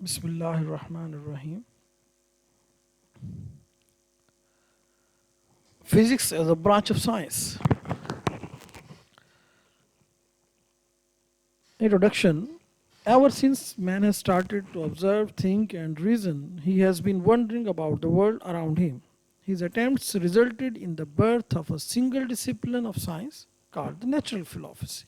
Bismillahir Rahmanir Rahim. Physics as a branch of science. Introduction. Ever since man has started to observe, think, and reason, he has been wondering about the world around him. His attempts resulted in the birth of a single discipline of science called the natural philosophy.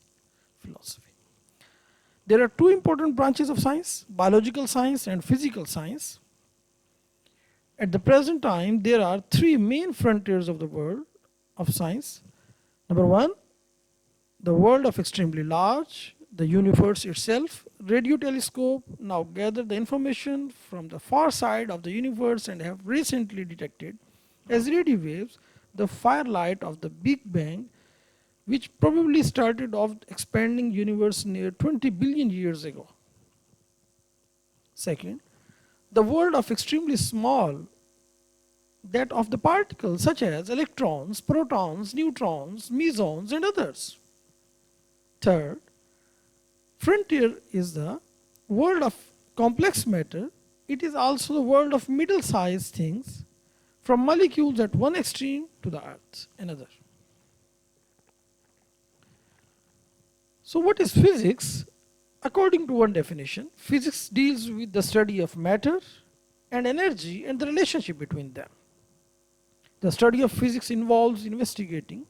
There are two important branches of science, biological science and physical science. At the present time, there are three main frontiers of the world of science. Number one, the world of extremely large, the universe itself. Radio telescope now gather the information from the far side of the universe and have recently detected as radio waves the firelight of the Big Bang, which probably started off expanding universe near 20 billion years ago. Second, the world of extremely small, that of the particles such as electrons, protons, neutrons, mesons, and others. Third, frontier is the world of complex matter. It is also the world of middle-sized things, from molecules at one extreme to the earth, another. So what is physics? According to one definition, physics deals with the study of matter and energy and the relationship between them. The study of physics involves investigating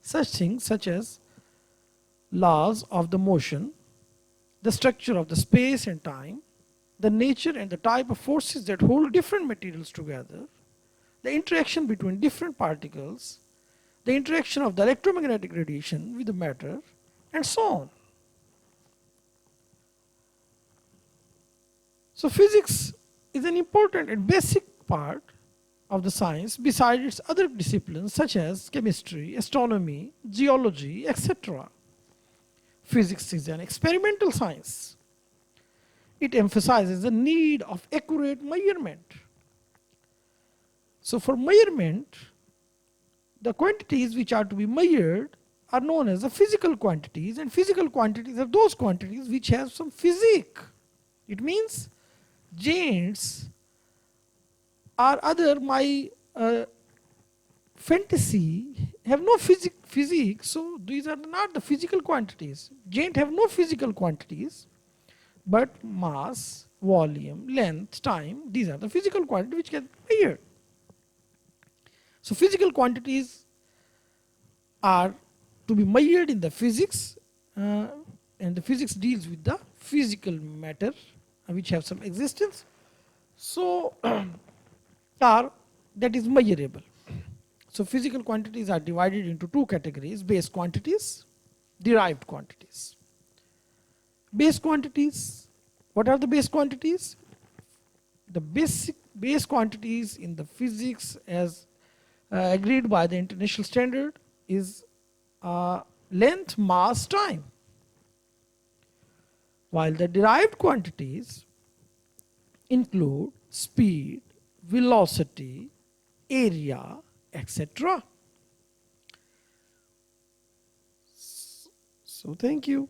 such things such as laws of the motion, the structure of the space and time, the nature and the type of forces that hold different materials together, the interaction between different particles, the interaction of the electromagnetic radiation with the matter, and so on. So physics is an important and basic part of the science besides its other disciplines such as chemistry, astronomy, geology, etc. Physics is an experimental science. It emphasizes the need of accurate measurement. So for measurement, the quantities which are to be measured are known as the physical quantities, and physical quantities are those quantities which have some physique. It means giants or other my fantasy have no physique, so these are not the physical quantities. Giant have no physical quantities, but mass, volume, length, time, these are the physical quantities which can be measured. So physical quantities are to be measured in the physics, and the physics deals with the physical matter which have some existence. So are that is measurable. So physical quantities are divided into two categories: base quantities, derived quantities. Base quantities, what are the base quantities? The basic base quantities in the physics as agreed by the international standard is length, mass, time. While the derived quantities include speed, velocity, area, etc. So thank you.